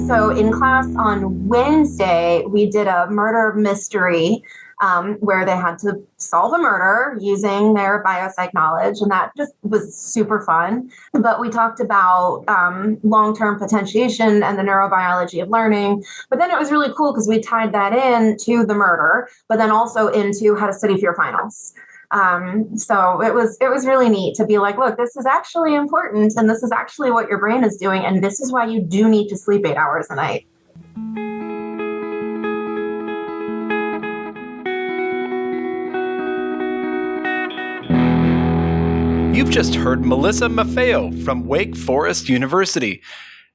So in class on Wednesday, we did a murder mystery where they had to solve a murder using their biopsych knowledge. And that just was super fun. But we talked about long-term potentiation and the neurobiology of learning. But then it was really cool because we tied that in to the murder, but then also into how to study for your finals. So it was really neat to be like, look, this is actually important. And this is actually what your brain is doing. And this is why you do need to sleep 8 hours a night. You've just heard Melissa Maffeo from Wake Forest University.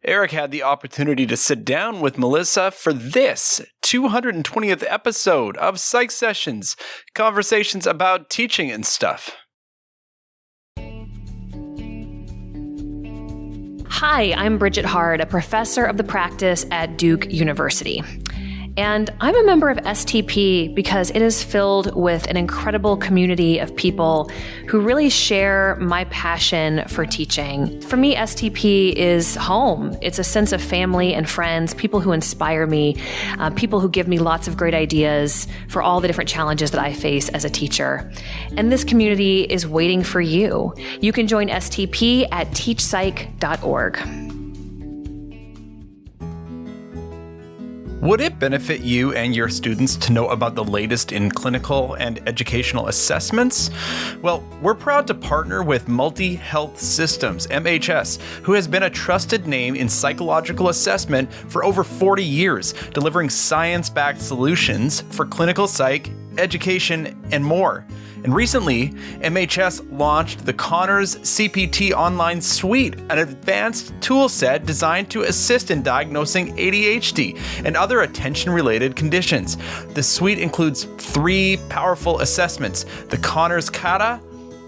Eric had the opportunity to sit down with Melissa for this 220th episode of Psych Sessions, conversations about teaching and stuff. Hi, I'm Bridget Hard, a professor of the practice at Duke University. And I'm a member of STP because it is filled with an incredible community of people who really share my passion for teaching. For me, STP is home. It's a sense of family and friends, people who inspire me, people who give me lots of great ideas for all the different challenges that I face as a teacher. And this community is waiting for you. You can join STP at teachpsych.org. Would it benefit you and your students to know about the latest in clinical and educational assessments? Well, we're proud to partner with Multi Health Systems, MHS, who has been a trusted name in psychological assessment for over 40 years, delivering science-backed solutions for clinical psych, education, and more. And recently, MHS launched the Connors CPT Online Suite, an advanced tool set designed to assist in diagnosing ADHD and other attention-related conditions. The suite includes 3 powerful assessments: the Connors Kata,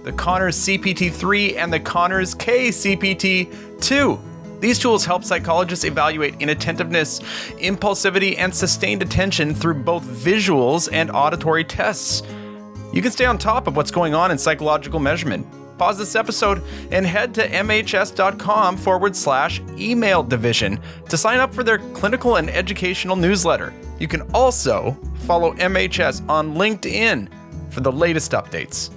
the Connors CPT-3, and the Connors K-CPT-2. These tools help psychologists evaluate inattentiveness, impulsivity, and sustained attention through both visuals and auditory tests. You can stay on top of what's going on in psychological measurement. Pause this episode and head to mhs.com/email division to sign up for their clinical and educational newsletter. You can also follow MHS on LinkedIn for the latest updates.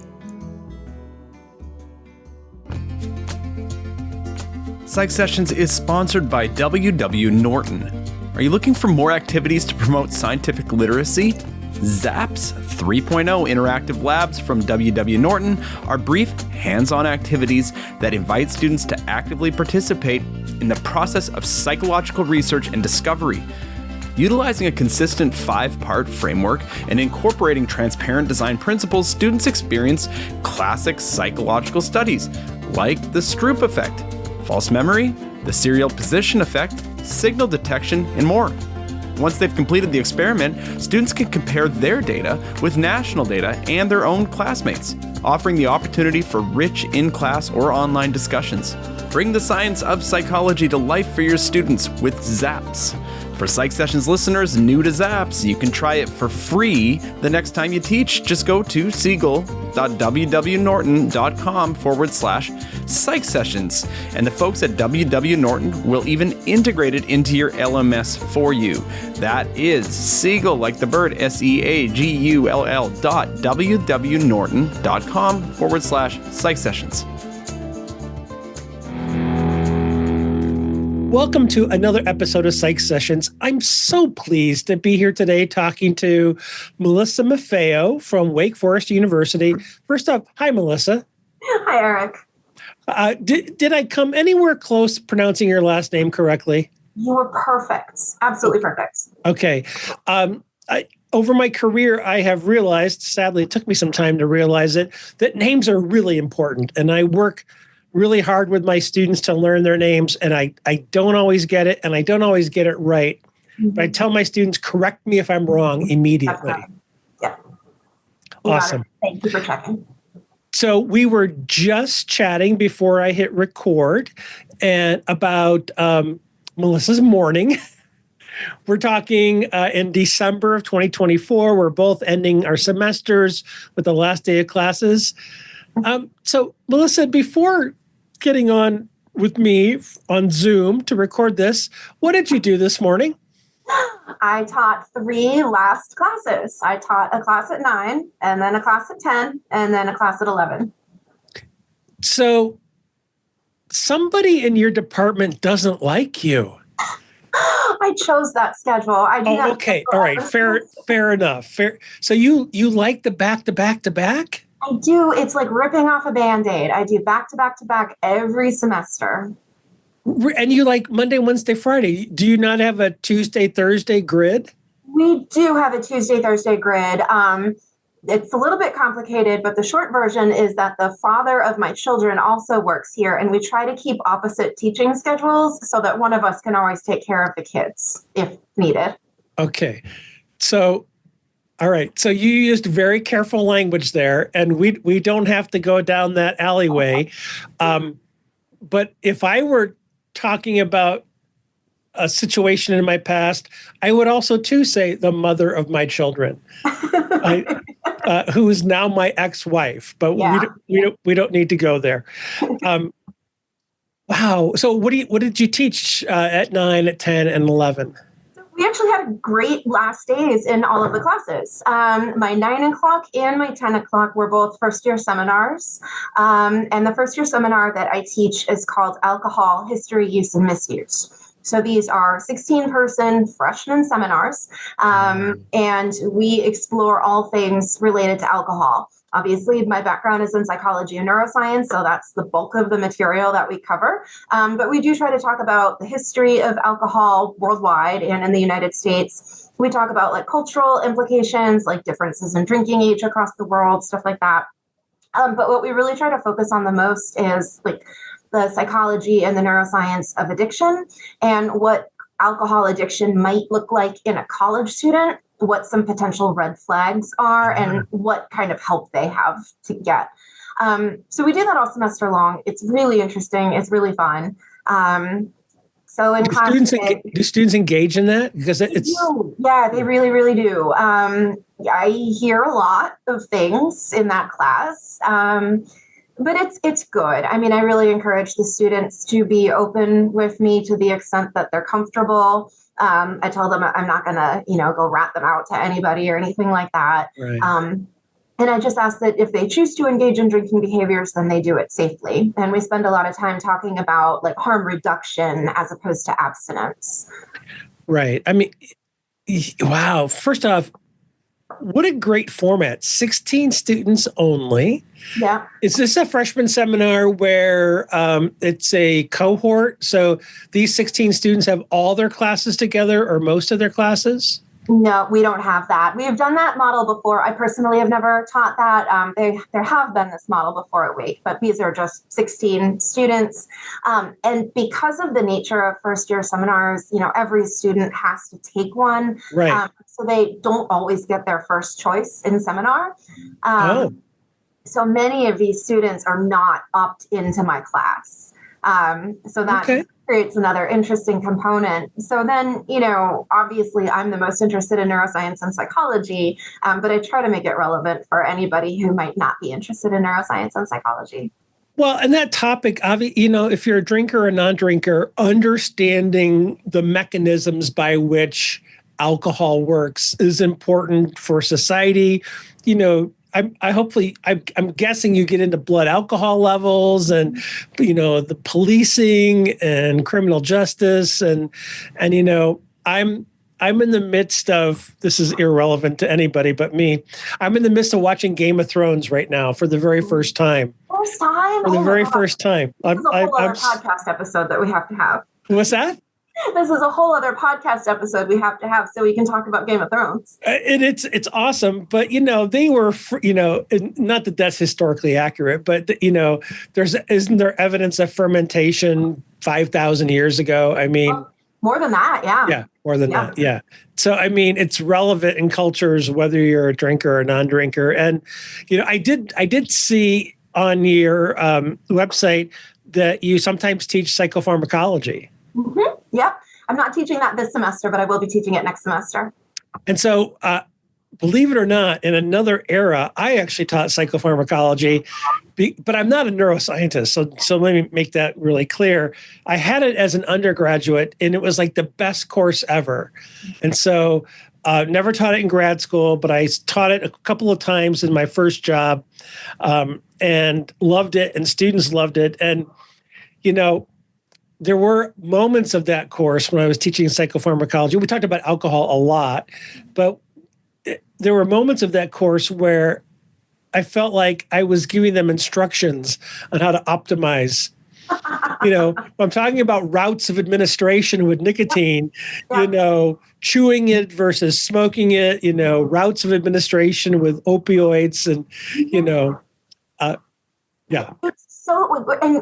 Psych Sessions is sponsored by W.W. Norton. Are you looking for more activities to promote scientific literacy? ZAPS 3.0 interactive labs from W.W. Norton are brief, hands-on activities that invite students to actively participate in the process of psychological research and discovery. Utilizing a consistent 5-part framework and incorporating transparent design principles, students experience classic psychological studies like the Stroop effect, false memory, the serial position effect, signal detection, and more. Once they've completed the experiment, students can compare their data with national data and their own classmates, offering the opportunity for rich in-class or online discussions. Bring the science of psychology to life for your students with ZAPS. For Psych Sessions listeners new to ZAPS, you can try it for free the next time you teach. Just go to siegel.wwnorton.com/Psych Sessions, and the folks at W.W. Norton will even integrate it into your LMS for you. That is Siegel, like the bird, SEAGULL.wwnorton.com/Psych Sessions. Welcome to another episode of Psych Sessions. I'm so pleased to be here today talking to Melissa Maffeo from Wake Forest University. First off, hi, Melissa. Hi, Eric. Did I come anywhere close pronouncing your last name correctly? You were perfect. Absolutely perfect. Okay. Over my career, I have realized, sadly, it took me some time to realize it, that names are really important. And I work really hard with my students to learn their names, and I don't always get it, and I don't always get it right. Mm-hmm. But I tell my students, correct me if I'm wrong immediately. Yeah. Awesome. Thank you for checking. So we were just chatting before I hit record and about Melissa's morning. We're talking in December of 2024. We're both ending our semesters with the last day of classes. So, Melissa, before getting on with me on Zoom to record this. What did you do this morning? I taught 3 last classes. I taught a class at 9, and then a class at 10, and then a class at 11. So somebody in your department doesn't like you. I chose that schedule. I do that okay. schedule. All right. Fair enough. So you like the back to back to back? I do. It's like ripping off a Band-Aid. I do back to back to back every semester. And you like Monday, Wednesday, Friday. Do you not have a Tuesday, Thursday grid? We do have a Tuesday, Thursday grid. It's a little bit complicated, but the short version is that the father of my children also works here, and we try to keep opposite teaching schedules so that one of us can always take care of the kids if needed. Okay. So, all right. So you used very careful language there, and we don't have to go down that alleyway. But if I were talking about a situation in my past, I would also too say the mother of my children, who is now my ex-wife. But we don't need to go there. Wow. So what did you teach at 9, at 10, and 11? We actually had great last days in all of the classes. My 9 o'clock and my 10 o'clock were both first year seminars. And the first year seminar that I teach is called Alcohol, History, Use, and Misuse. So these are 16-person freshman seminars, and we explore all things related to alcohol. Obviously, my background is in psychology and neuroscience, so that's the bulk of the material that we cover. But we do try to talk about the history of alcohol worldwide and in the United States. We talk about like cultural implications, like differences in drinking age across the world, stuff like that. But what we really try to focus on the most is like the psychology and the neuroscience of addiction and what alcohol addiction might look like in a college student, what some potential red flags are, and what kind of help they have to get. So we do that all semester long. It's really interesting. It's really fun. So in class, do students engage in that? Because yeah, they really, really do. I hear a lot of things in that class. But it's good. I mean, I really encourage the students to be open with me to the extent that they're comfortable. I tell them I'm not going to, go rat them out to anybody or anything like that. Right. And I just ask that if they choose to engage in drinking behaviors, then they do it safely. And we spend a lot of time talking about like harm reduction as opposed to abstinence. Right. I mean, wow. First off, what a great format. 16 students only. Yeah. Is this a freshman seminar where it's a cohort? So these 16 students have all their classes together or most of their classes? No, we don't have that. We have done that model before. I personally have never taught that. There have been this model before at Wake, but these are just 16 students. And because of the nature of first year seminars, every student has to take one. Right. So they don't always get their first choice in seminar. So many of these students are not opt into my class. So that creates another interesting component. So then, obviously I'm the most interested in neuroscience and psychology, but I try to make it relevant for anybody who might not be interested in neuroscience and psychology. Well, and that topic, if you're a drinker or non-drinker, understanding the mechanisms by which alcohol works is important for society. I'm guessing you get into blood alcohol levels and, the policing and criminal justice. And I'm in the midst of, this is irrelevant to anybody but me. I'm in the midst of watching Game of Thrones right now for the very first time. First time? For the very first time. This is a whole other podcast episode that we have to have. What's that? This is a whole other podcast episode we have to have so we can talk about Game of Thrones. It's awesome, but they were, not that that's historically accurate, but isn't there evidence of fermentation 5,000 years ago? I mean, more than that, yeah. Yeah, more than that, yeah. So I mean, it's relevant in cultures whether you're a drinker or a non-drinker, and I did see on your website that you sometimes teach psychopharmacology. Mm-hmm. Yep. I'm not teaching that this semester, but I will be teaching it next semester. And so believe it or not, in another era, I actually taught psychopharmacology, but I'm not a neuroscientist. So let me make that really clear. I had it as an undergraduate, and it was like the best course ever. And so never taught it in grad school, but I taught it a couple of times in my first job, and loved it, and students loved it. And, there were moments of that course when I was teaching psychopharmacology. We talked about alcohol a lot, but there were moments of that course where I felt like I was giving them instructions on how to optimize. I'm talking about routes of administration with nicotine, chewing it versus smoking it, routes of administration with opioids and, yeah.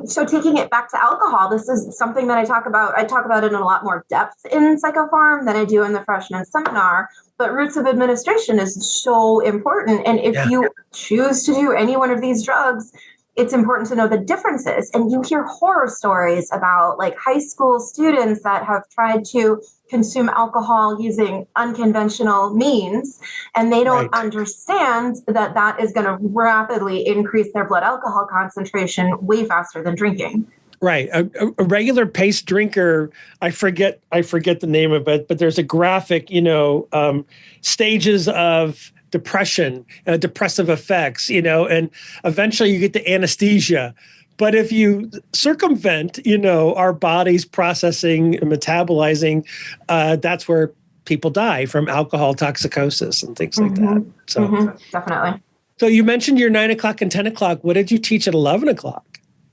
So taking it back to alcohol, this is something that I talk about it in a lot more depth in psychopharm than I do in the freshman seminar. But routes of administration is so important. And if you choose to do any one of these drugs, it's important to know the differences. And you hear horror stories about like high school students that have tried to consume alcohol using unconventional means, and they don't understand that that is going to rapidly increase their blood alcohol concentration way faster than drinking. Right. A regular pace drinker, I forget the name of it, but there's a graphic, stages of depression, depressive effects, and eventually you get to anesthesia. But if you circumvent, our body's processing and metabolizing, that's where people die from alcohol toxicosis and things like that. So definitely. So you mentioned your 9 o'clock and 10 o'clock. What did you teach at 11 o'clock?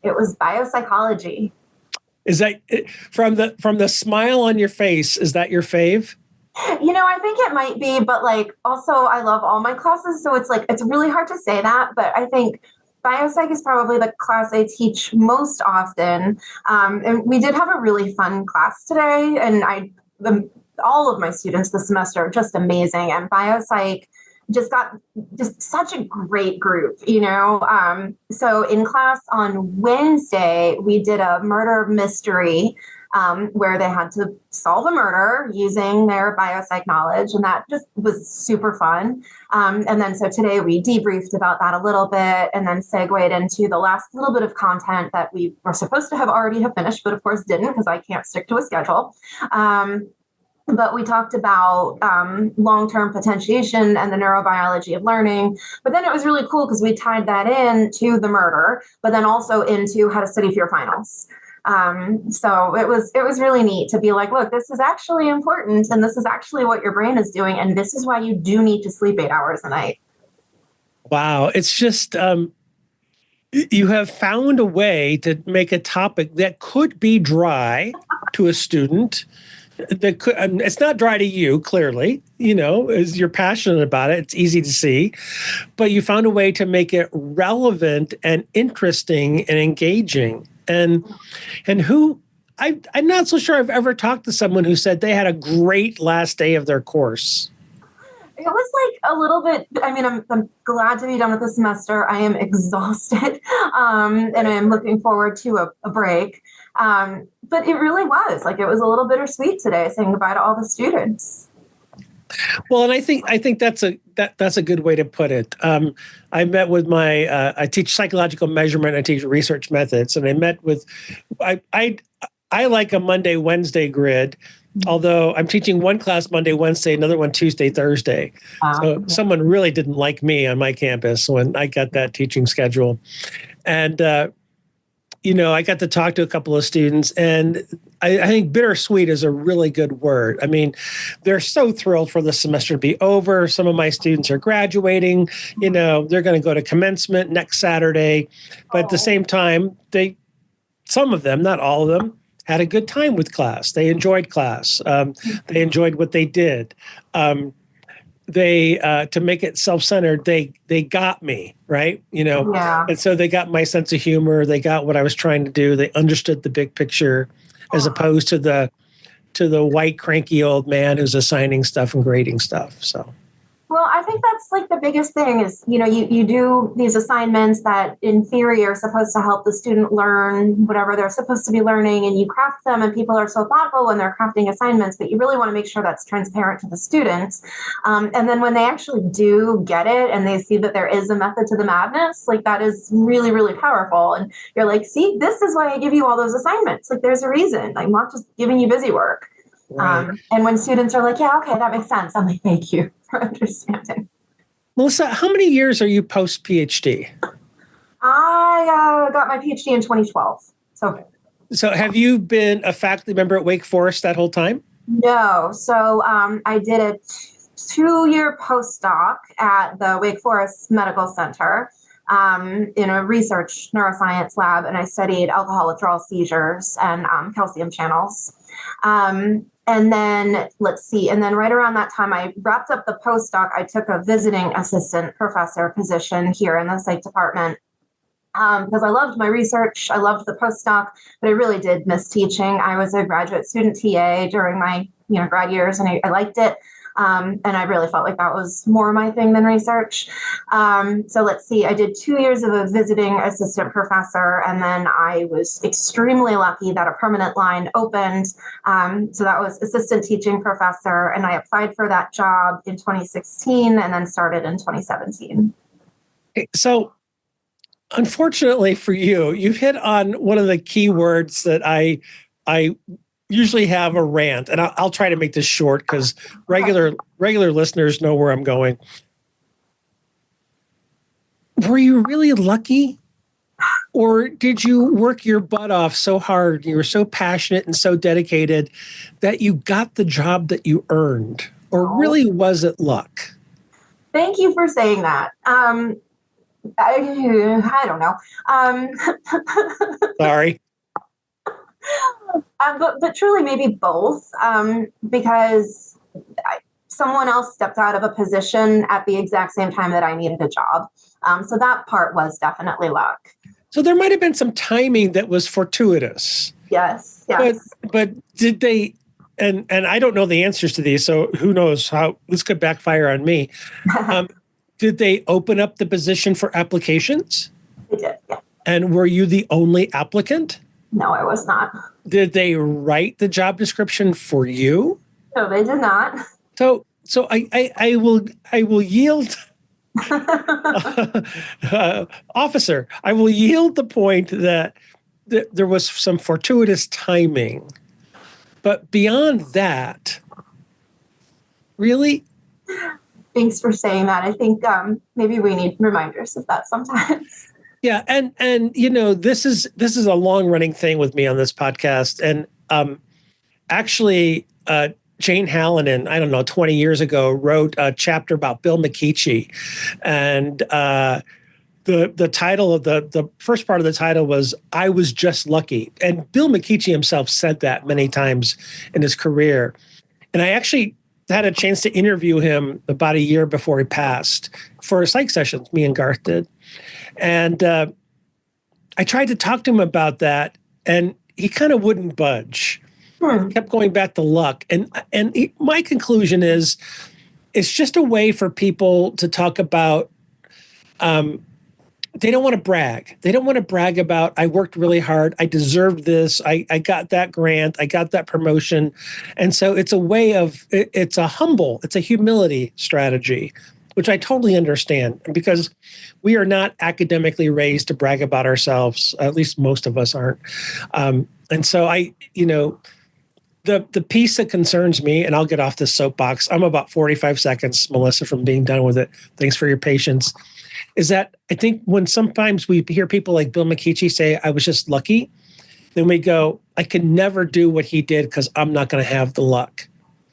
It was biopsychology. Is that from the smile on your face? Is that your fave? I think it might be, but also I love all my classes. So it's really hard to say that, but I think biopsych is probably the class I teach most often. And we did have a really fun class today, and all of my students this semester are just amazing. And biopsych just got such a great group, So in class on Wednesday, we did a murder mystery where they had to solve a murder using their biopsych knowledge. And that just was super fun. And then so today we debriefed about that a little bit and then segued into the last little bit of content that we were supposed to have already finished, but of course didn't because I can't stick to a schedule. But we talked about long-term potentiation and the neurobiology of learning. But then it was really cool because we tied that in to the murder, but then also into how to study for your finals. So it was really neat to be like, look, this is actually important, and this is actually what your brain is doing, and this is why you do need to sleep 8 hours a night. Wow. It's just you have found a way to make a topic that could be dry to a student. That could, it's not dry to you, clearly, as you're passionate about it. It's easy to see, but you found a way to make it relevant and interesting and engaging. And who I'm not so sure I've ever talked to someone who said they had a great last day of their course. It was a little bit, I'm glad to be done with the semester. I am exhausted, and I am looking forward to a break. But it really was it was a little bittersweet today saying goodbye to all the students. Well, and I think that's a good way to put it. I met with I teach psychological measurement. I teach research methods, and I met with, I like a Monday, Wednesday grid, although I'm teaching one class Monday, Wednesday, another one Tuesday, Thursday. So someone really didn't like me on my campus when I got that teaching schedule. And, I got to talk to a couple of students, and I think bittersweet is a really good word. They're so thrilled for the semester to be over. Some of my students are graduating. They're going to go to commencement next Saturday. But at the same time, some of them, not all of them, had a good time with class. They enjoyed class. They enjoyed what they did. They to make it self-centered, they got me, right? And so they got my sense of humor. They got what I was trying to do. They understood the big picture, as opposed to the white cranky old man who's assigning stuff and grading stuff. So, Well, I think that's like the biggest thing is, you do these assignments that in theory are supposed to help the student learn whatever they're supposed to be learning, and you craft them, and people are so thoughtful when they're crafting assignments, but you really want to make sure that's transparent to the students. And then when they actually do get it and they see that there is a method to the madness, like that is really, really powerful. And you're like, see, this is why I give you all those assignments. Like there's a reason. I'm not just giving you busy work. Right. And when students are like, yeah, okay, that makes sense. I'm like, thank you for understanding. Melissa, how many years are you post-PhD? I got my PhD in 2012. So have you been a faculty member at Wake Forest that whole time? No. So I did a 2-year postdoc at the Wake Forest Medical Center in a research neuroscience lab, and I studied alcohol withdrawal seizures and calcium channels. And then right around that time, I wrapped up the postdoc. I took a visiting assistant professor position here in the psych department because I loved my research. I loved the postdoc, but I really did miss teaching. I was a graduate student TA during my grad years, and I liked it. And I really felt like that was more my thing than research. I did 2 years of a visiting assistant professor, and then I was extremely lucky that a permanent line opened. So that was assistant teaching professor, and I applied for that job in 2016 and then started in 2017. So unfortunately for you, you've hit on one of the key words that I usually have a rant, and I'll try to make this short because regular listeners know where I'm going. Were you really lucky, or did you work your butt off so hard, you were so passionate and so dedicated that you got the job that you earned, or really was it luck? Thank you for saying that. I don't know. Sorry. But truly maybe both, because someone else stepped out of a position at the exact same time that I needed a job. So that part was definitely luck. So there might have been some timing that was fortuitous. Yes. But did they, and I don't know the answers to these, so who knows how this could backfire on me. Did they open up the position for applications? They did, yeah. And were you the only applicant? No, I was not. Did they write the job description for you? No, they did not. So I will yield, officer. I will yield the point that there was some fortuitous timing, but beyond that, really. Thanks for saying that. I think maybe we need reminders of that sometimes. Yeah, and this is a long running thing with me on this podcast, and actually, Jane Hallinan, I don't know, 20 years ago, wrote a chapter about Bill McKeachie, and the title of the first part of the title was "I Was Just Lucky," and Bill McKeachie himself said that many times in his career, and I actually had a chance to interview him about a year before he passed for psych sessions. Me and Garth did. And I tried to talk to him about that, and he kind of wouldn't budge. He kept going back to luck. And my conclusion is it's just a way for people to talk about, they don't want to brag. They don't want to brag about, I worked really hard. I deserved this. I got that grant. I got that promotion. And so it's a way of, it's a humility strategy, which I totally understand, because we are not academically raised to brag about ourselves. At least most of us aren't. And so the piece that concerns me, and I'll get off this soapbox, I'm about 45 seconds, Melissa, from being done with it. Thanks for your patience. Is that I think when sometimes we hear people like Bill McKeachie say, I was just lucky, then we go, I can never do what he did because I'm not going to have the luck.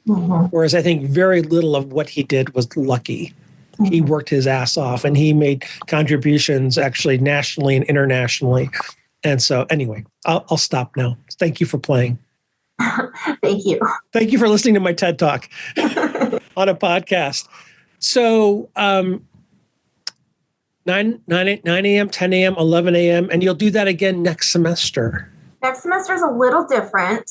Mm-hmm. Whereas I think very little of what he did was lucky. Mm-hmm. He worked his ass off, and he made contributions actually nationally and internationally. And so anyway, I'll stop now. Thank you for playing. Thank you. Thank you for listening to my TED Talk on a podcast. So 9 a.m., 10 a.m., 11 a.m., and you'll do that again next semester. Next semester is a little different.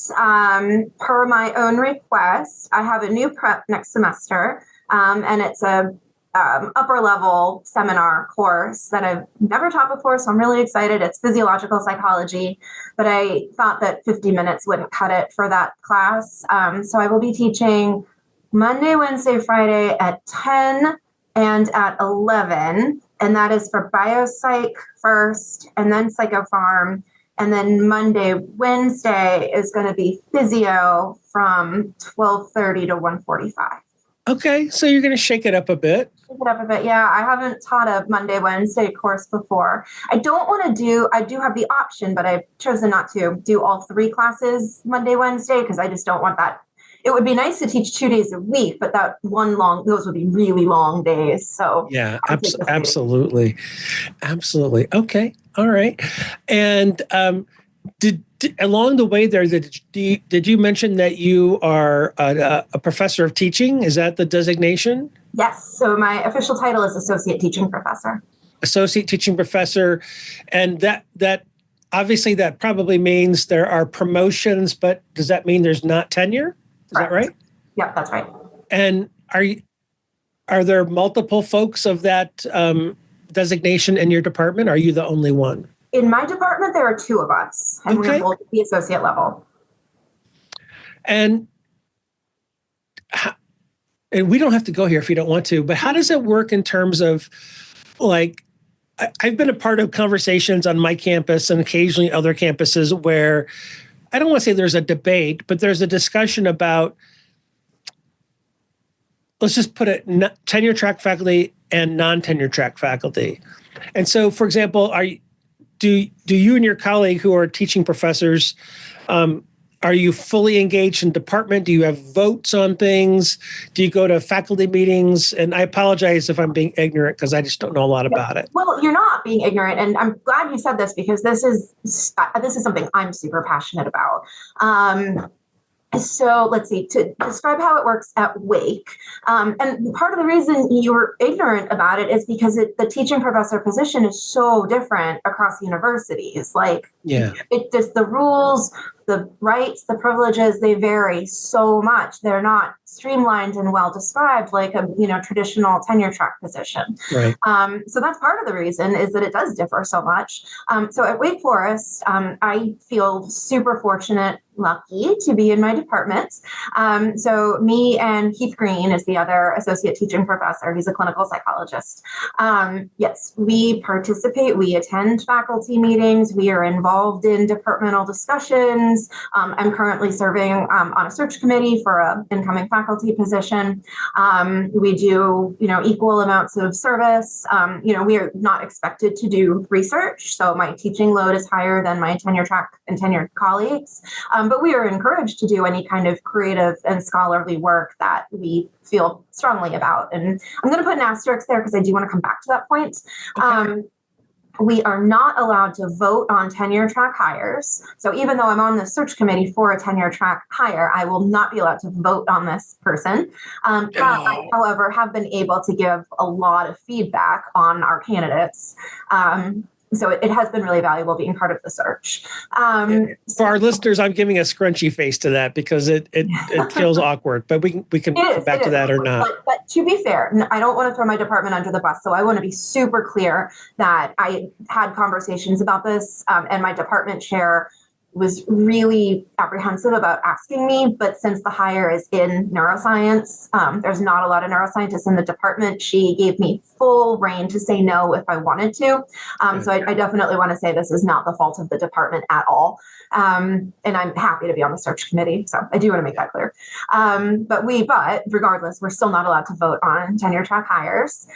Per my own request, I have a new prep next semester, and it's a upper level seminar course that I've never taught before. So I'm really excited. It's physiological psychology, but I thought that 50 minutes wouldn't cut it for that class. So I will be teaching Monday, Wednesday, Friday at 10 and at 11. And that is for biopsych first and then psychopharm. And then Monday, Wednesday is going to be physio from 12:30 to 1:45. Okay, so you're going to shake it up a bit. Shake it up a bit, yeah. I haven't taught a Monday, Wednesday course before. I don't want to do, I do have the option, but I've chosen not to do all 3 classes Monday, Wednesday, because I just don't want that. It would be nice to teach 2 days a week, but those would be really long days. So yeah, absolutely. Absolutely. Okay. All right. And did along the way there, did you mention that you are a professor of teaching? Is that the designation? Yes. So my official title is associate teaching professor. Associate teaching professor. And that obviously that probably means there are promotions, but does that mean there's not tenure? Is that right? Yeah, that's right. And are there multiple folks of that designation in your department? Are you the only one? In my department, there are 2 of us, and we're both at the associate level. And we don't have to go here if you don't want to, but how does it work in terms of, like, I've been a part of conversations on my campus and occasionally other campuses where I don't want to say there's a debate, but there's a discussion about, let's just put it, tenure track faculty and non-tenure track faculty. And so, for example, do you and your colleague who are teaching professors, are you fully engaged in department? Do you have votes on things? Do you go to faculty meetings? And I apologize if I'm being ignorant because I just don't know a lot about it. Well, you're not being ignorant. And I'm glad you said this because this is something I'm super passionate about. So let's see, to describe how it works at Wake. And part of the reason you're ignorant about it is because the teaching professor position is so different across universities. Like, it just, the rules, the rights, the privileges, they vary so much. They're not streamlined and well described like a traditional tenure track position. Right. So that's part of the reason is that it does differ so much. So at Wake Forest, I feel super fortunate, lucky to be in my department. So me and Keith Green is the other associate teaching professor. He's a clinical psychologist. Yes, we participate. We attend faculty meetings. We are involved in departmental discussions. I'm currently serving on a search committee for an incoming faculty position. We do, equal amounts of service. We are not expected to do research. So my teaching load is higher than my tenure track and tenured colleagues. But we are encouraged to do any kind of creative and scholarly work that we feel strongly about. And I'm going to put an asterisk there because I do want to come back to that point. Okay. We are not allowed to vote on tenure track hires. So even though I'm on the search committee for a tenure track hire, I will not be allowed to vote on this person. I, however, have been able to give a lot of feedback on our candidates. So it has been really valuable being part of the search. For our listeners, I'm giving a scrunchy face to that because it feels awkward, but we can come back to that or not. But to be fair, I don't want to throw my department under the bus. So I want to be super clear that I had conversations about this and my department chair was really apprehensive about asking me, but since the hire is in neuroscience, there's not a lot of neuroscientists in the department. She gave me full reign to say no if I wanted to. So I definitely want to say this is not the fault of the department at all. And I'm happy to be on the search committee. So I do want to make that clear. But regardless, we're still not allowed to vote on tenure track hires.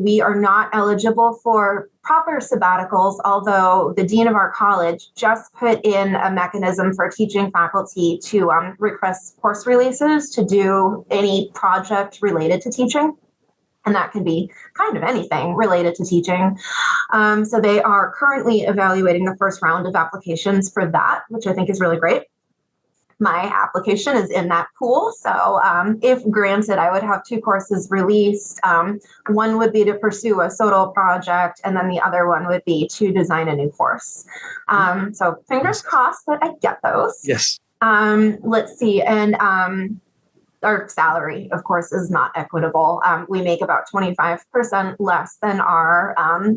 We are not eligible for proper sabbaticals, although the dean of our college just put in a mechanism for teaching faculty to request course releases to do any project related to teaching. And that can be kind of anything related to teaching. So they are currently evaluating the first round of applications for that, which I think is really great. My application is in that pool. So if granted, I would have 2 courses released. One would be to pursue a SOTL project, and then the other one would be to design a new course. So fingers crossed that I get those. Yes. Let's see. And our salary, of course, is not equitable. We make about 25% less than our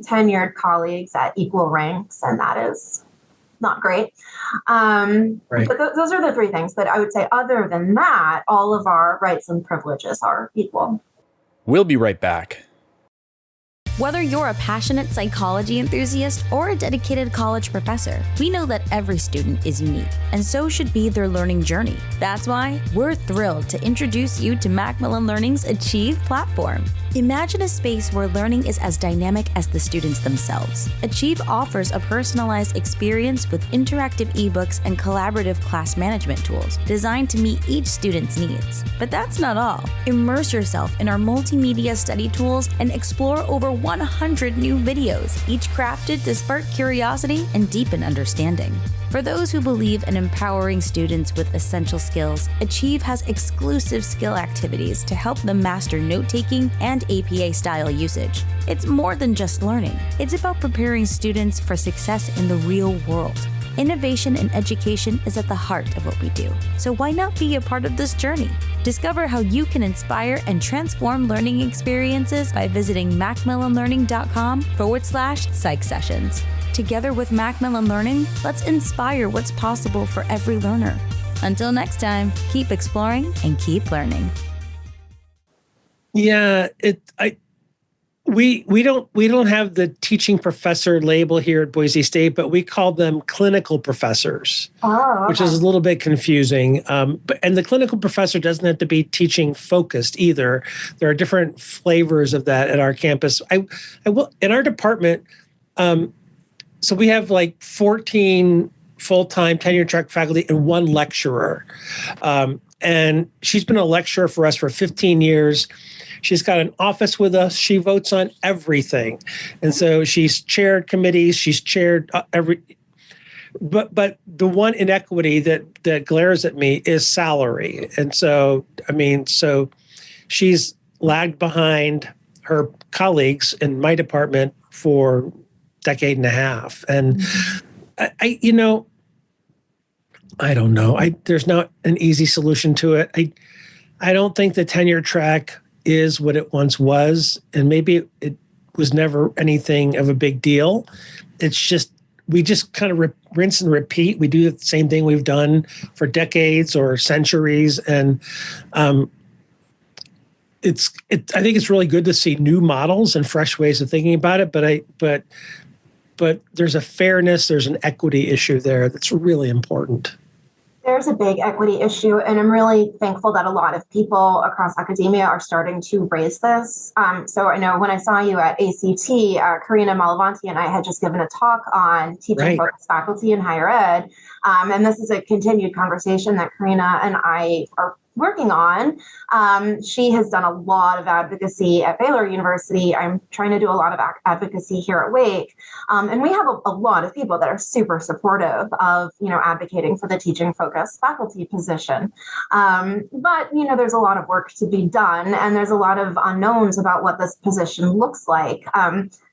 tenured colleagues at equal ranks, and that is not great. Right. But those are the three things. But I would say other than that, all of our rights and privileges are equal. We'll be right back. Whether you're a passionate psychology enthusiast or a dedicated college professor, we know that every student is unique, and so should be their learning journey. That's why we're thrilled to introduce you to Macmillan Learning's Achieve platform. Imagine a space where learning is as dynamic as the students themselves. Achieve offers a personalized experience with interactive ebooks and collaborative class management tools designed to meet each student's needs. But that's not all. Immerse yourself in our multimedia study tools and explore over 100 new videos, each crafted to spark curiosity and deepen understanding. For those who believe in empowering students with essential skills, Achieve has exclusive skill activities to help them master note-taking and APA-style usage. It's more than just learning. It's about preparing students for success in the real world. Innovation in education is at the heart of what we do. So why not be a part of this journey? Discover how you can inspire and transform learning experiences by visiting macmillanlearning.com/psych sessions. Together with Macmillan Learning, let's inspire what's possible for every learner. Until next time, keep exploring and keep learning. Yeah, we don't have the teaching professor label here at Boise State, but we call them clinical professors, which is a little bit confusing. And the clinical professor doesn't have to be teaching focused either. There are different flavors of that at our campus. I will in our department. So we have like 14 full-time tenure-track faculty and one lecturer. And she's been a lecturer for us for 15 years. She's got an office with us. She votes on everything. And so she's chaired committees. She's chaired but the one inequity that glares at me is salary. And so, so she's lagged behind her colleagues in my department for decade and a half. And I don't know. There's not an easy solution to it. I don't think the tenure track is what it once was. And maybe it was never anything of a big deal. It's just, we just kind of rinse and repeat. We do the same thing we've done for decades or centuries. And I think it's really good to see new models and fresh ways of thinking about it. But there's a fairness, there's an equity issue there that's really important. There's a big equity issue, and I'm really thankful that a lot of people across academia are starting to raise this. So I know when I saw you at ACT, Karina Malavanti and I had just given a talk on teaching focused faculty in higher ed. And this is a continued conversation that Karina and I are working on. She has done a lot of advocacy at Baylor University. I'm trying to do a lot of advocacy here at Wake. And we have a lot of people that are super supportive of, advocating for the teaching focused faculty position. But, there's a lot of work to be done, and there's a lot of unknowns about what this position looks like.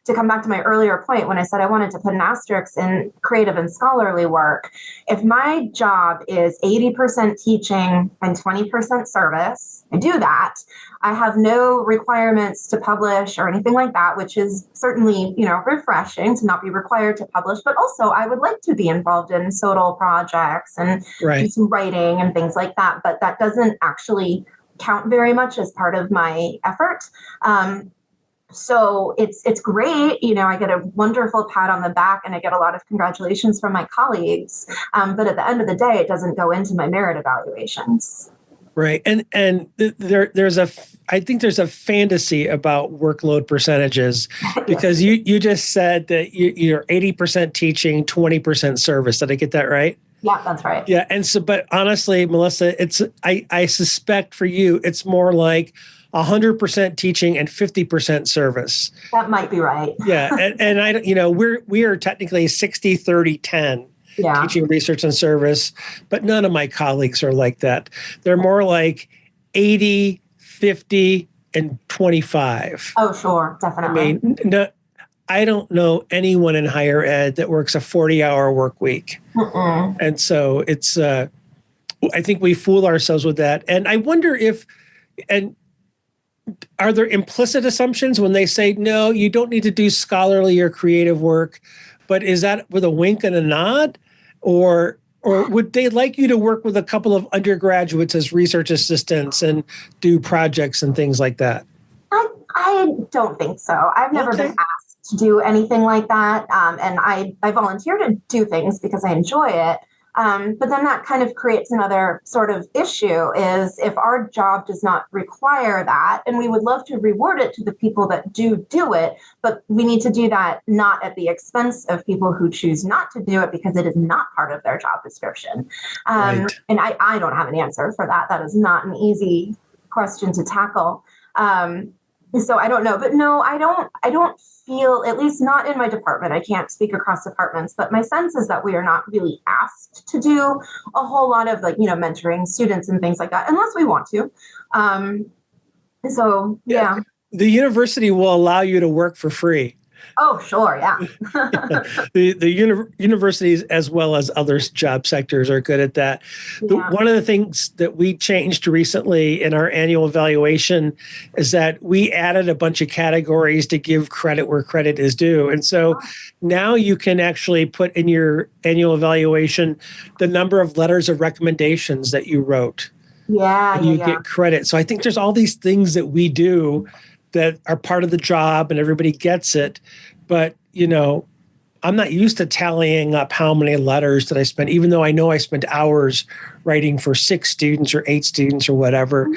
To come back to my earlier point when I said I wanted to put an asterisk in creative and scholarly work, if my job is 80% teaching and 20% service, I do that. I have no requirements to publish or anything like that, which is certainly, refreshing to not be required to publish. But also, I would like to be involved in SOTL projects and do some writing and things like that. But that doesn't actually count very much as part of my effort. So it's great. I get a wonderful pat on the back and I get a lot of congratulations from my colleagues. But at the end of the day, it doesn't go into my merit evaluations. Right. And I think there's a fantasy about workload percentages because you just said that you're 80% teaching, 20% service. Did I get that right? Yeah, that's right. Yeah. And so, but honestly, Melissa, I suspect for you, it's more like 100% teaching and 50% service. That might be right. Yeah. And we are technically 60, 30, 10 teaching, research, and service, but none of my colleagues are like that. They're more like 80, 50, and 25. Oh, sure. Definitely. I don't know anyone in higher ed that works a 40-hour work week. And so it's, I think we fool ourselves with that. And I wonder are there implicit assumptions when they say, no, you don't need to do scholarly or creative work, but is that with a wink and a nod? Or would they like you to work with a couple of undergraduates as research assistants and do projects and things like that? I don't think so. I've never been asked to do anything like that. And I volunteer to do things because I enjoy it. But then that kind of creates another sort of issue is if our job does not require that, and we would love to reward it to the people that do it, but we need to do that not at the expense of people who choose not to do it because it is not part of their job description. Right. And I don't have an answer for that. That is not an easy question to tackle. So I don't know, but no, I don't feel, at least not in my department. I can't speak across departments, but my sense is that we are not really asked to do a whole lot of mentoring students and things like that, unless we want to. So yeah. The university will allow you to work for free. Oh, sure. Yeah. The universities, as well as other job sectors, are good at that. Yeah. One of the things that we changed recently in our annual evaluation is that we added a bunch of categories to give credit where credit is due. And so now you can actually put in your annual evaluation the number of letters of recommendations that you wrote. Yeah. And you get credit. So I think there's all these things that we do that are part of the job and everybody gets it. But, I'm not used to tallying up how many letters that I spent, even though I know I spent hours writing for 6 students or 8 students or whatever.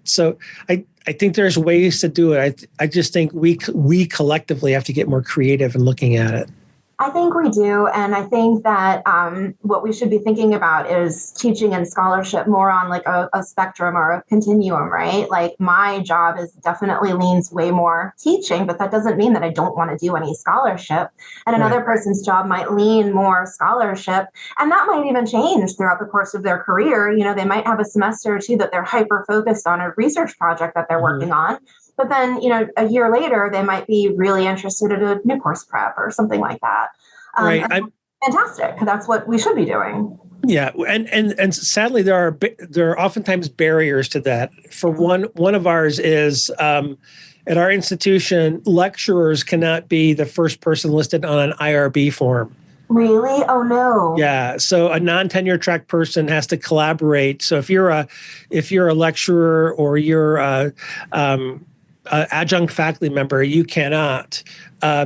So I think there's ways to do it. I just think we collectively have to get more creative in looking at it. I think we do. And I think that what we should be thinking about is teaching and scholarship more on like a spectrum or a continuum, right? Like my job definitely leans way more teaching, but that doesn't mean that I don't want to do any scholarship. And another person's job might lean more scholarship. And that might even change throughout the course of their career. They might have a semester or two that they're hyper focused on a research project that they're working on. But then, a year later, they might be really interested in a new course prep or something like that. Right. Fantastic. That's what we should be doing. Yeah. And sadly, there are oftentimes barriers to that. For one of ours is at our institution, lecturers cannot be the first person listed on an IRB form. Really? Oh, no. Yeah. So a non-tenure track person has to collaborate. So if you're a lecturer or you're a adjunct faculty member, you cannot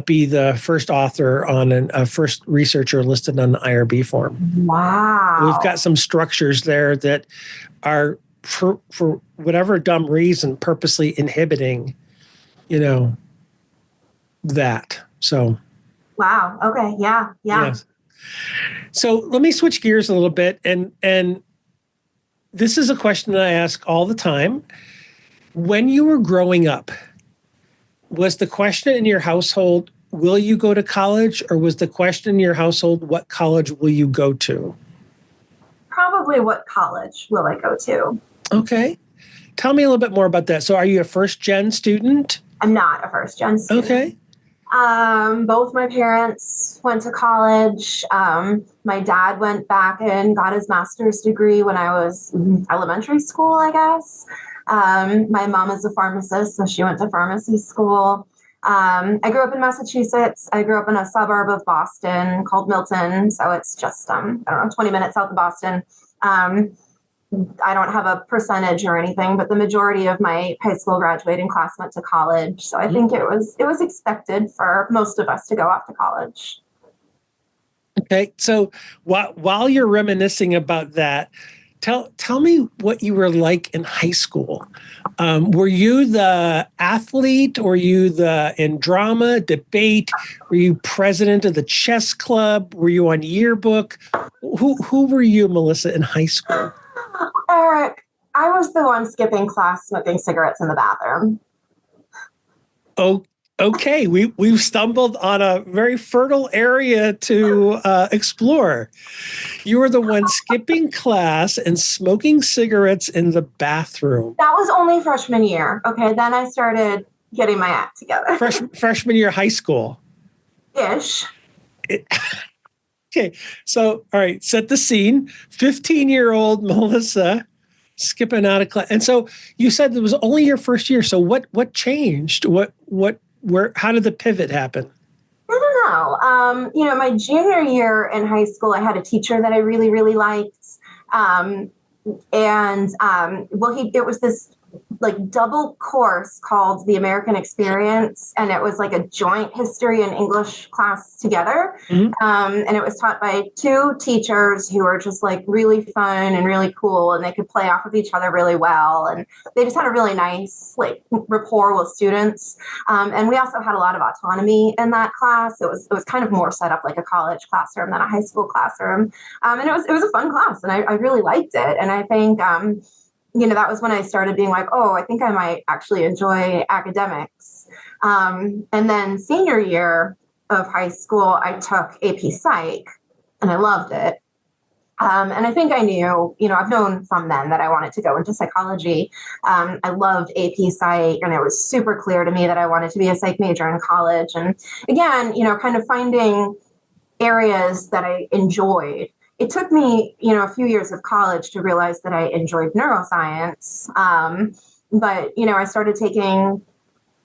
be the first author on a first researcher listed on the IRB form. Wow. We've got some structures there that are, for whatever dumb reason, purposely inhibiting, that. So. Wow. Okay. Yeah. Yes. So let me switch gears a little bit. And this is a question that I ask all the time. When you were growing up, was the question in your household, will you go to college? Or was the question in your household, what college will you go to? Probably what college will I go to? Okay. Tell me a little bit more about that. So are you a first-gen student? I'm not a first-gen student. Okay. Both my parents went to college. My dad went back and got his master's degree when I was in elementary school, I guess. My mom is a pharmacist, so she went to pharmacy school. I grew up in Massachusetts. I grew up in a suburb of Boston called Milton. So it's just, 20 minutes south of Boston. I don't have a percentage or anything, but the majority of my high school graduating class went to college. So I think it was expected for most of us to go off to college. Okay. So while you're reminiscing about that, tell me what you were like in high school. Were you the athlete? Were you in drama, debate? Were you president of the chess club? Were you on yearbook? Who were you, Melissa, in high school? Eric, I was the one skipping class smoking cigarettes in the bathroom. Oh, okay. We've stumbled on a very fertile area to explore. You were the one skipping class and smoking cigarettes in the bathroom. That was only freshman year. Okay, then I started getting my act together. Freshman year high school. Ish. Okay. So, all right, set the scene. 15-year-old Melissa skipping out of class. And so you said it was only your first year. So what changed? How did the pivot happen? I don't know. My junior year in high school, I had a teacher that I really, really liked. It was this like double course called the American Experience, and it was like a joint history and English class together. Mm-hmm. And it was taught by two teachers who were just like really fun and really cool, and they could play off of each other really well, and they just had a really nice like rapport with students. And we also had a lot of autonomy in that class. It was kind of more set up like a college classroom than a high school classroom, and it was a fun class, and I really liked it. And I think that was when I started being like, oh, I think I might actually enjoy academics. And then senior year of high school, I took AP Psych, and I loved it. And I think I knew, I've known from then that I wanted to go into psychology. I loved AP Psych, and it was super clear to me that I wanted to be a psych major in college. And again, kind of finding areas that I enjoyed. It took me, a few years of college to realize that I enjoyed neuroscience. But I started taking,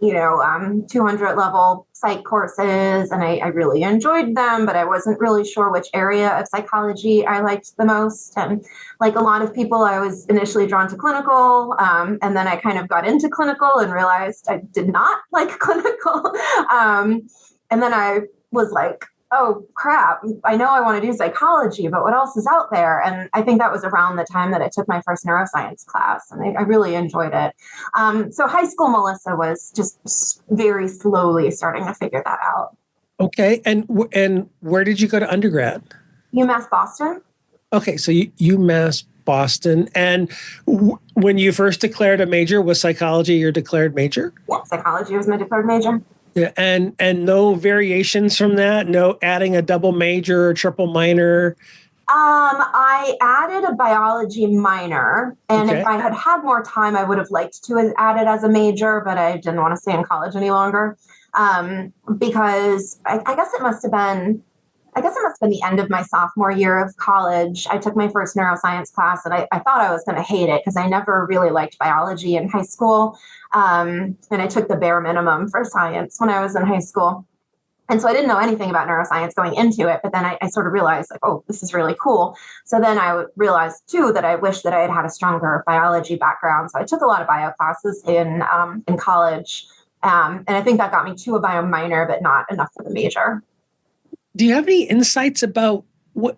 200 level psych courses, and I really enjoyed them, but I wasn't really sure which area of psychology I liked the most. And like a lot of people, I was initially drawn to clinical, and then I kind of got into clinical and realized I did not like clinical. And then I was like, oh crap, I know I want to do psychology, but what else is out there? And I think that was around the time that I took my first neuroscience class, and I really enjoyed it. So high school Melissa was just very slowly starting to figure that out. Okay. And where did you go to undergrad? UMass Boston. Okay. So UMass Boston. And when you first declared a major, was psychology your declared major? Yeah, psychology was my declared major. Yeah, and no variations from that? No adding a double major or triple minor? I added a biology minor, and Okay. if I had had more time, I would have liked to have added as a major, but I didn't want to stay in college any longer, because I guess it must have been the end of my sophomore year of college. I took my first neuroscience class, and I thought I was going to hate it because I never really liked biology in high school. And I took the bare minimum for science when I was in high school. And so I didn't know anything about neuroscience going into it, but then I sort of realized like, oh, this is really cool. So then I realized too that I wish that I had had a stronger biology background. So I took a lot of bio classes in college. And I think that got me to a bio minor, but not enough for the major. Do you have any insights about what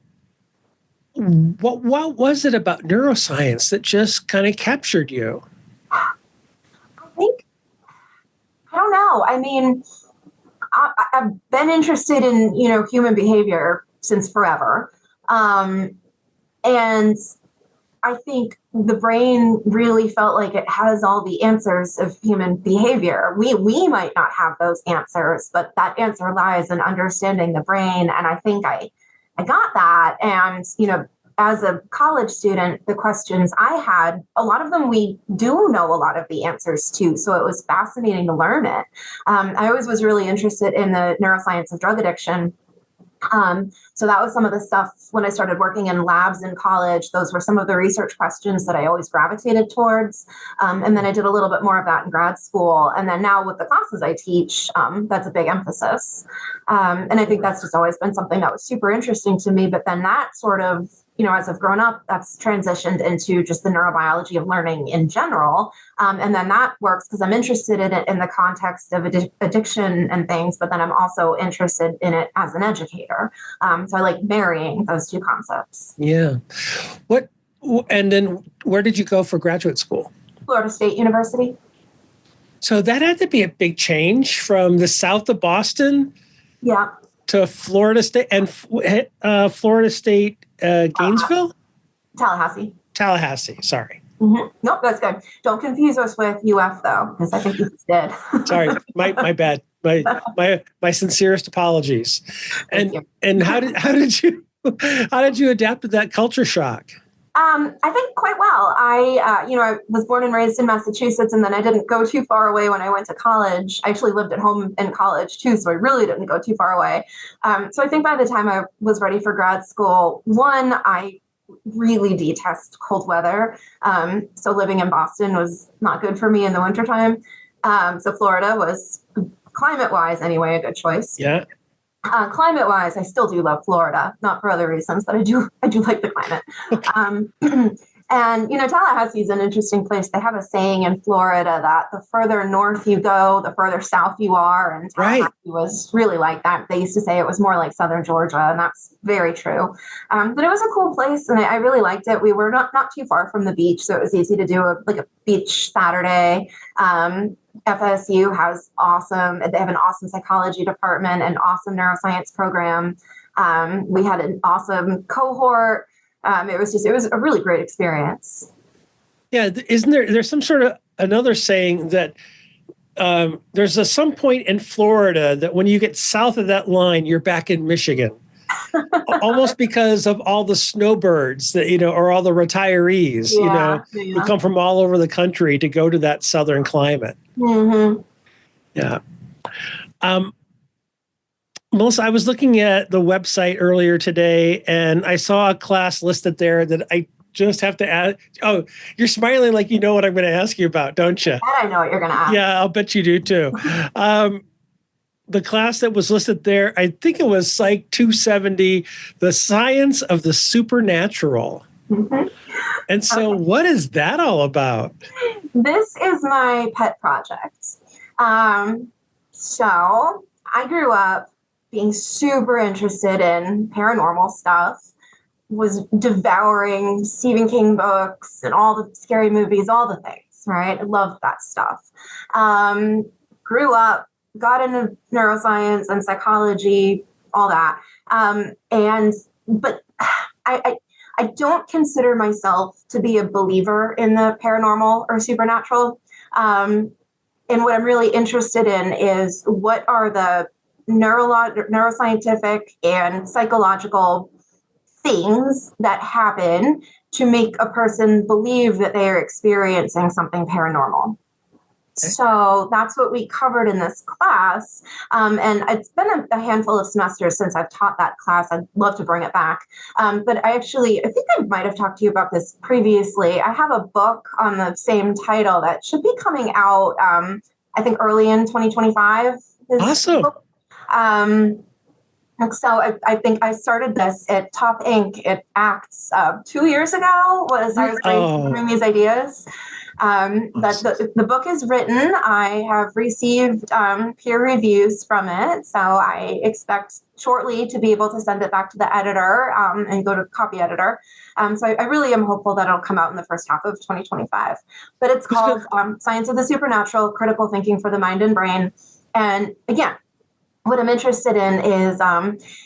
was it about neuroscience that just kind of captured you? I don't know. I mean, I've been interested in, human behavior since forever. And I think the brain really felt like it has all the answers of human behavior. We might not have those answers, but that answer lies in understanding the brain. And I think I got that. And, as a college student, the questions I had, a lot of them we do know a lot of the answers to. So it was fascinating to learn it. I always was really interested in the neuroscience of drug addiction. So that was some of the stuff when I started working in labs in college. Those were some of the research questions that I always gravitated towards. And then I did a little bit more of that in grad school. And then now with the classes I teach, that's a big emphasis. And I think that's just always been something that was super interesting to me. But then that sort of, as I've grown up, that's transitioned into just the neurobiology of learning in general. And then that works because I'm interested in it in the context of addiction and things, but then I'm also interested in it as an educator. So I like marrying those two concepts. Yeah. And then where did you go for graduate school? Florida State University. So that had to be a big change from the south of Boston. Yeah. To Florida State and Florida State Gainesville? Tallahassee, sorry. Mm-hmm. Nope, that's good. Don't confuse us with UF though, because I think you just did. Sorry, my bad. My sincerest apologies. And how did you adapt to that culture shock? I think quite well. I was born and raised in Massachusetts, and then I didn't go too far away when I went to college. I actually lived at home in college too, so I really didn't go too far away. So I think by the time I was ready for grad school, one, I really detest cold weather. So living in Boston was not good for me in the wintertime. So Florida was, climate-wise anyway, a good choice. Yeah. Climate-wise, I still do love Florida, not for other reasons, but I do like the climate. Okay. And, Tallahassee is an interesting place. They have a saying in Florida that the further north you go, the further south you are. And Tallahassee was really like that. They used to say it was more like Southern Georgia, and that's very true. But it was a cool place, and I really liked it. We were not too far from the beach, so it was easy to do a beach Saturday. FSU has they have an awesome psychology department, an awesome neuroscience program. We had an awesome cohort. It was a really great experience. Yeah. Isn't there's some sort of another saying that there's some point in Florida that when you get south of that line, you're back in Michigan. Almost because of all the snowbirds that, or all the retirees, who come from all over the country to go to that southern climate. Mm-hmm. Yeah. Melissa, I was looking at the website earlier today, and I saw a class listed there that I just have to add. Oh, you're smiling like you know what I'm going to ask you about, don't you? I know what you're going to ask. Yeah, I'll bet you do too. The class that was listed there, I think it was Psych 270, The Science of the Supernatural. Mm-hmm. And so what is that all about? This is my pet project. So I grew up being super interested in paranormal stuff, was devouring Stephen King books and all the scary movies, all the things, right? I loved that stuff. Grew up, got into neuroscience and psychology, all that. But I don't consider myself to be a believer in the paranormal or supernatural. And what I'm really interested in is what are the neuroscientific and psychological things that happen to make a person believe that they are experiencing something paranormal. Okay. So that's what we covered in this class. And it's been a handful of semesters since I've taught that class. I'd love to bring it back. But I think I might have talked to you about this previously. I have a book on the same title that should be coming out, I think early in 2025. Awesome. So I think I started this at Top Inc. at ACTS 2 years ago. I was brainstorming these ideas. The book is written. I have received peer reviews from it, so I expect shortly to be able to send it back to the editor and go to copy editor. So I really am hopeful that it'll come out in the first half of 2025. But it's called Science of the Supernatural, Critical Thinking for the Mind and Brain. And again, what I'm interested in is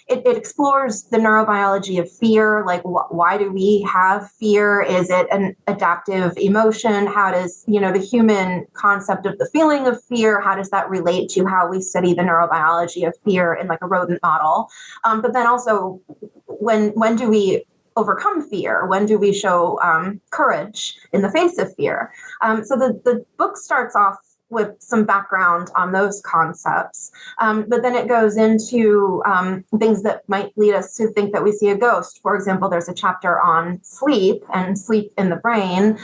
it explores the neurobiology of fear. Like, why do we have fear? Is it an adaptive emotion? How does, the human concept of the feeling of fear, how does that relate to how we study the neurobiology of fear in like a rodent model? But then also, when do we overcome fear? When do we show courage in the face of fear? So the book starts off with some background on those concepts. But then it goes into things that might lead us to think that we see a ghost. For example, there's a chapter on sleep and sleep in the brain.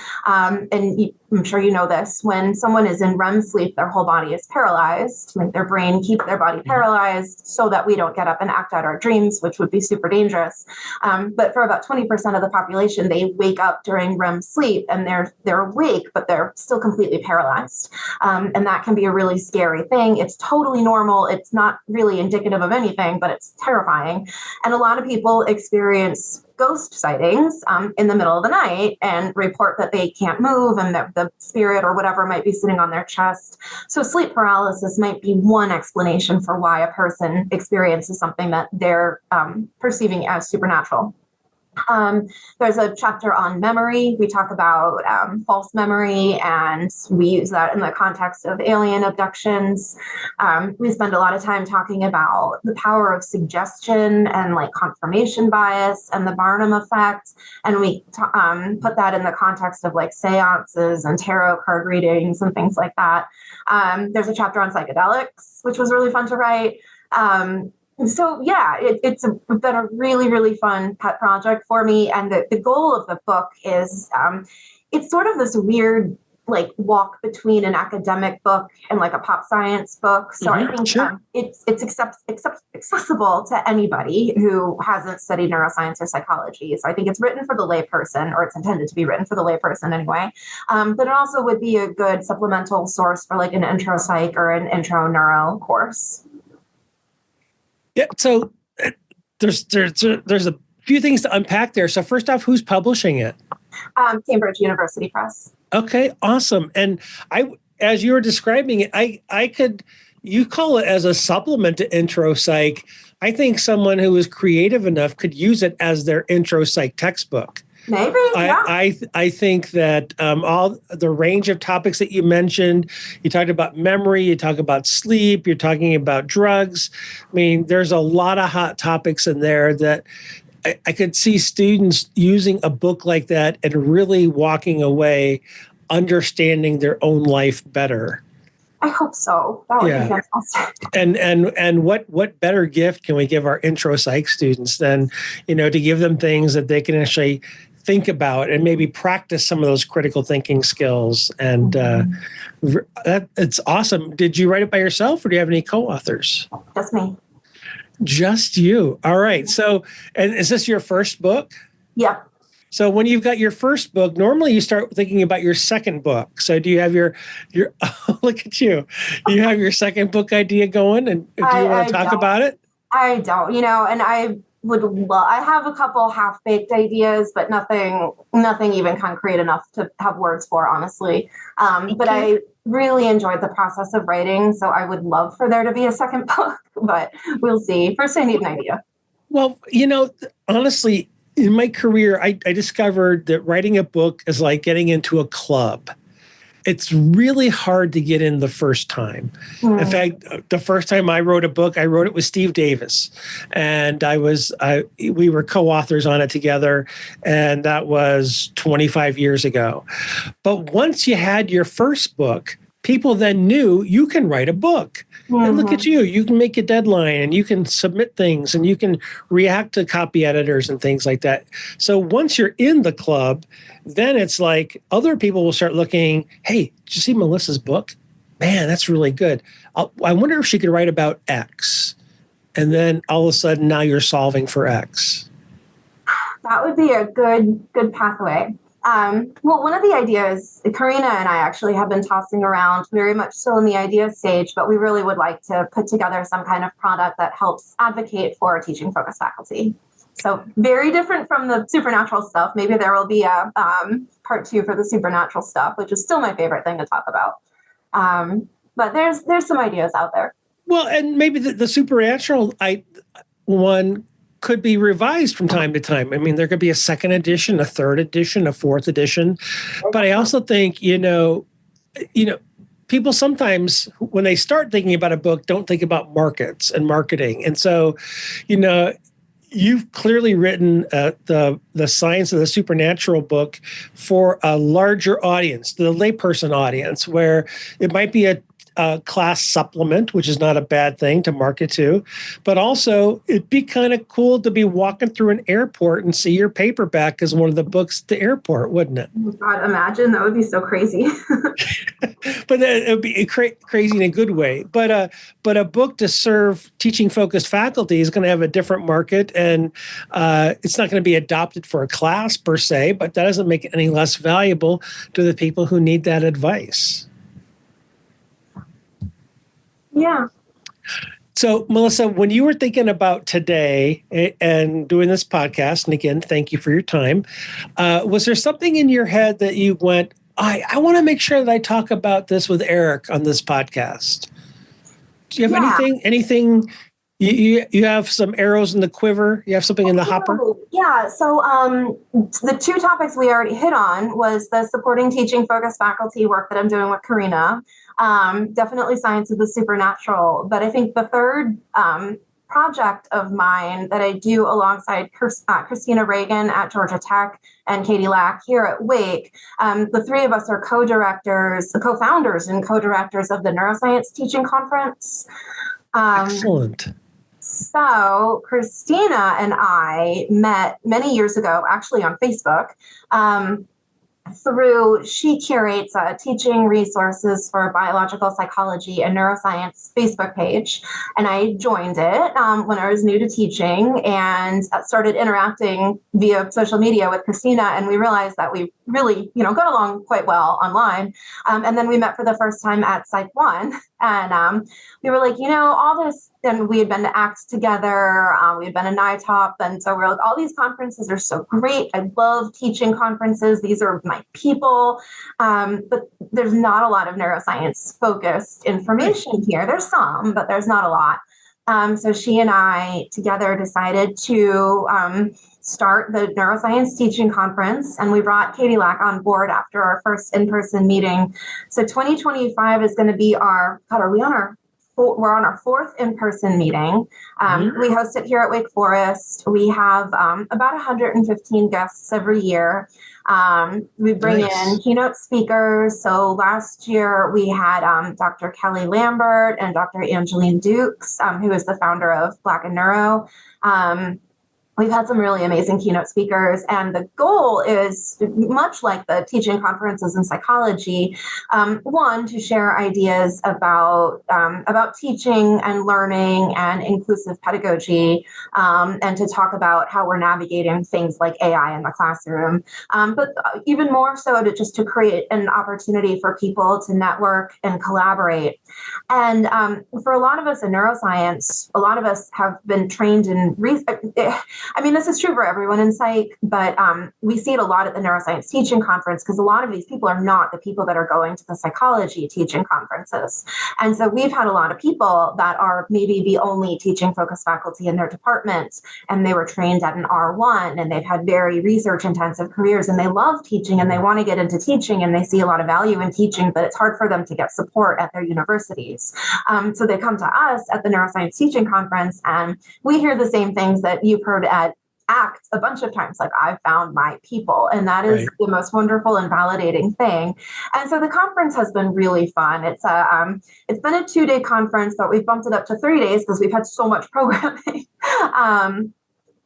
I'm sure you know this. When someone is in REM sleep, their whole body is paralyzed. Like their brain keeps their body paralyzed so that we don't get up and act out our dreams, which would be super dangerous. But for about 20% of the population, they wake up during REM sleep and they're awake, but they're still completely paralyzed. And that can be a really scary thing. It's totally normal. It's not really indicative of anything, but it's terrifying. And a lot of people experience ghost sightings in the middle of the night and report that they can't move and that the spirit or whatever might be sitting on their chest. So sleep paralysis might be one explanation for why a person experiences something that they're perceiving as supernatural. There's a chapter on memory. We talk about false memory, and we use that in the context of alien abductions. We spend a lot of time talking about the power of suggestion and like confirmation bias and the Barnum effect. And we put that in the context of like seances and tarot card readings and things like that. There's a chapter on psychedelics, which was really fun to write. So yeah, it's been a really, really fun pet project for me. And the goal of the book is, it's sort of this weird like walk between an academic book and like a pop science book. So I think it's accessible to anybody who hasn't studied neuroscience or psychology. So I think it's written for the layperson, or it's intended to be written for the layperson anyway. But it also would be a good supplemental source for like an intro psych or an intro neuro course. Yeah, so there's a few things to unpack there. So first off, who's publishing it? Cambridge University Press. Okay, awesome. And as you were describing it, you call it as a supplement to intro psych. I think someone who is creative enough could use it as their intro psych textbook. Maybe, yeah. I think that all the range of topics that you mentioned, you talked about memory, you talk about sleep, you're talking about drugs. I mean, there's a lot of hot topics in there that I could see students using a book like that and really walking away understanding their own life better. I hope so. That would be fantastic. And what better gift can we give our intro psych students than, to give them things that they can actually think about and maybe practice some of those critical thinking skills. And it's awesome. Did you write it by yourself, or do you have any co-authors? Just me. Just you. All right. So, and is this your first book? Yeah. So when you've got your first book, normally you start thinking about your second book. So do you have your oh, look at you. Do you have your second book idea going? And do you want to talk about it? I don't, and I have a couple half-baked ideas, but nothing even concrete enough to have words for, honestly. But I really enjoyed the process of writing, so I would love for there to be a second book, but we'll see. First, I need an idea. Well, honestly, in my career, I discovered that writing a book is like getting into a club. It's really hard to get in the first time. In fact, the first time I wrote a book, I wrote it with Steve Davis, and we were co-authors on it together, and that was 25 years ago. But once you had your first book, people then knew you can write a book. And look at you can make a deadline, and you can submit things, and you can react to copy editors and things like that. So once you're in the club, then it's like other people will start looking, hey, did you see Melissa's book? Man, that's really good. I wonder if she could write about X. And then all of a sudden now you're solving for X. That would be a good pathway. Well, one of the ideas, Karina and I actually have been tossing around, very much still in the idea stage, but we really would like to put together some kind of product that helps advocate for teaching-focused faculty. So very different from the supernatural stuff. Maybe there will be a part 2 for the supernatural stuff, which is still my favorite thing to talk about. But there's some ideas out there. Well, and maybe the supernatural one could be revised from time to time. I mean, there could be a second edition, a third edition, a fourth edition. But I also think, people sometimes, when they start thinking about a book, don't think about markets and marketing. And so, you've clearly written the Science of the Supernatural book for a larger audience, the layperson audience, where it might be a class supplement, which is not a bad thing to market to, but also it'd be kind of cool to be walking through an airport and see your paperback as one of the books at the airport, wouldn't it? Oh God, imagine, that would be so crazy. But it would be crazy in a good way. But a book to serve teaching-focused faculty is going to have a different market, and it's not going to be adopted for a class per se, but that doesn't make it any less valuable to the people who need that advice. Yeah. So, Melissa, when you were thinking about today and doing this podcast, and again, thank you for your time, was there something in your head that you went, I want to make sure that I talk about this with Eric on this podcast? Do you have anything You have some arrows in the quiver. You have something in the hopper. Yeah. So the two topics we already hit on was the supporting teaching focused faculty work that I'm doing with Karina. Definitely science of the supernatural. But I think the third project of mine that I do alongside Christina Reagan at Georgia Tech and Katie Lack here at Wake, the three of us are co-directors, co-founders and co-directors of the Neuroscience Teaching Conference. Excellent. So Christina and I met many years ago, actually on Facebook, she curates a teaching resources for biological psychology and neuroscience Facebook page. And I joined it when I was new to teaching and started interacting via social media with Christina. And we realized that we really, got along quite well online. And then we met for the first time at Psych 1. And we were like, all this, and we had been to ACT together. We had been to NITOP. And so we're like, all these conferences are so great. I love teaching conferences. These are my people. But there's not a lot of neuroscience focused information here. There's some, but there's not a lot. So she and I together decided to start the Neuroscience Teaching Conference, and we brought Katie Lack on board after our first in-person meeting. So 2025 is going to be we're on our fourth in-person meeting. We host it here at Wake Forest. We have about 115 guests every year. We bring in keynote speakers. So last year we had Dr. Kelly Lambert and Dr. Angeline Dukes, who is the founder of Black and Neuro. We've had some really amazing keynote speakers, and the goal is much like the teaching conferences in psychology. One, to share ideas about teaching and learning and inclusive pedagogy, and to talk about how we're navigating things like AI in the classroom. But even more so, to create an opportunity for people to network and collaborate. And for a lot of us in neuroscience, a lot of us have been trained in this is true for everyone in psych, but we see it a lot at the Neuroscience Teaching Conference because a lot of these people are not the people that are going to the psychology teaching conferences. And so we've had a lot of people that are maybe the only teaching focused faculty in their department, and they were trained at an R1, and they've had very research intensive careers, and they love teaching and they want to get into teaching and they see a lot of value in teaching, but it's hard for them to get support at their universities. So they come to us at the Neuroscience Teaching Conference, and we hear the same things that you've heard at ACT a bunch of times, like I've found my people, and that is the most wonderful and validating thing. And so the conference has been really fun. It's been a 2-day conference, but we've bumped it up to 3 days because we've had so much programming.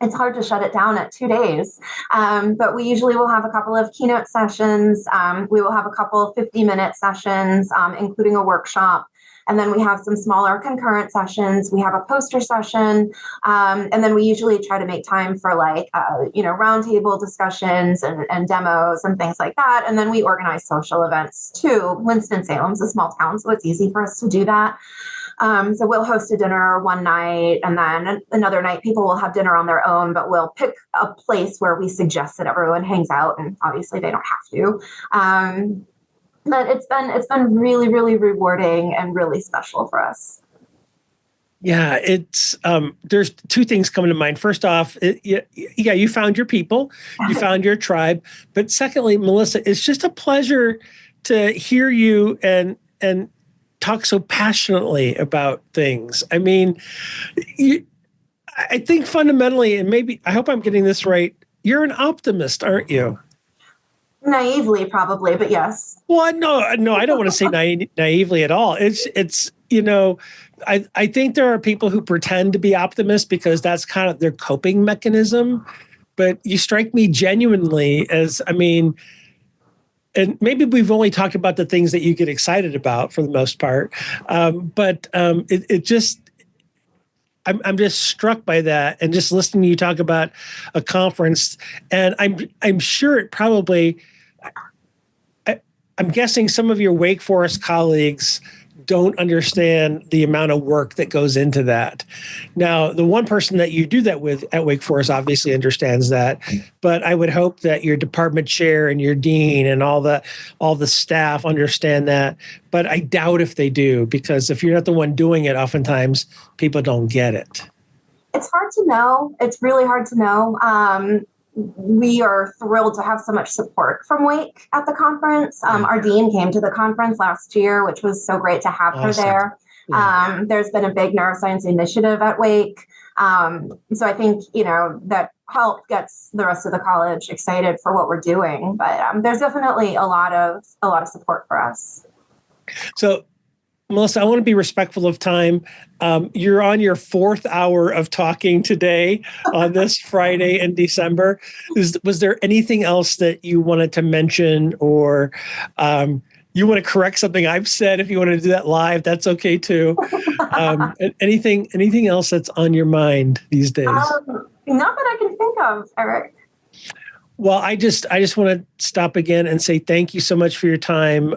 It's hard to shut it down at 2 days, but we usually will have a couple of keynote sessions. We will have a couple 50-minute sessions, including a workshop. And then we have some smaller concurrent sessions. We have a poster session. And then we usually try to make time for roundtable discussions and demos and things like that. And then we organize social events too. Winston-Salem is a small town, so it's easy for us to do that. So we'll host a dinner one night, and then another night people will have dinner on their own, but we'll pick a place where we suggest that everyone hangs out. And obviously they don't have to. But it's been really, really rewarding and really special for us. Yeah, it's there's two things coming to mind. First off, you found your people, you found your tribe. But secondly, Melissa, it's just a pleasure to hear you and talk so passionately about things. I mean, I think fundamentally, and maybe I hope I'm getting this right, you're an optimist, aren't you? Naively, probably, but yes. Well, no, I don't want to say naively at all. It's I think there are people who pretend to be optimists because that's kind of their coping mechanism. But you strike me genuinely as, and maybe we've only talked about the things that you get excited about for the most part. But it just, I'm just struck by that, and just listening to you talk about a conference, and I'm sure it probably, I'm guessing some of your Wake Forest colleagues don't understand the amount of work that goes into that. Now, the one person that you do that with at Wake Forest obviously understands that, but I would hope that your department chair and your dean and all the staff understand that. But I doubt if they do, because if you're not the one doing it, oftentimes people don't get it. It's hard to know. It's really hard to know. We are thrilled to have so much support from Wake at the conference. Our dean came to the conference last year, which was so great to have her there. Yeah. There's been a big neuroscience initiative at Wake. So I think, that help gets the rest of the college excited for what we're doing. But there's definitely a lot of support for us. So, Melissa, I want to be respectful of time. You're on your 4th hour of talking today on this Friday in December. Was there anything else that you wanted to mention, or you want to correct something I've said? If you want to do that live, that's okay too. Anything else that's on your mind these days? Not that I can think of, Eric. Well, I just want to stop again and say thank you so much for your time.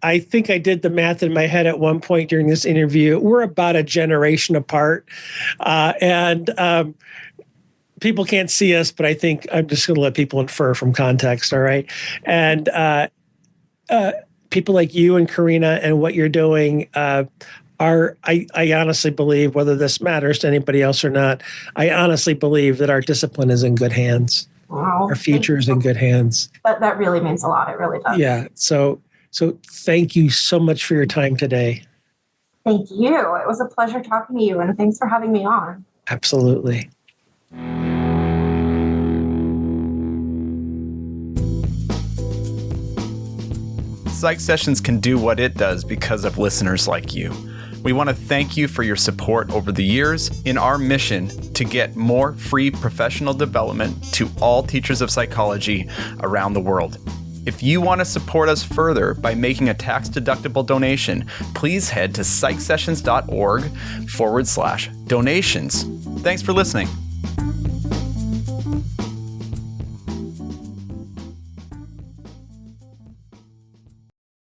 I think I did the math in my head at one point during this interview. We're about a generation apart. And people can't see us, but I think I'm just going to let people infer from context, all right? And people like you and Karina and what you're doing I honestly believe, whether this matters to anybody else or not, I honestly believe that our discipline is in good hands. Wow. Our future is in good hands. That really means a lot. It really does. Yeah. So thank you so much for your time today. Thank you. It was a pleasure talking to you, and thanks for having me on. Absolutely. Psych Sessions can do what it does because of listeners like you. We want to thank you for your support over the years in our mission to get more free professional development to all teachers of psychology around the world. If you want to support us further by making a tax-deductible donation, please head to psychsessions.org/donations. Thanks for listening.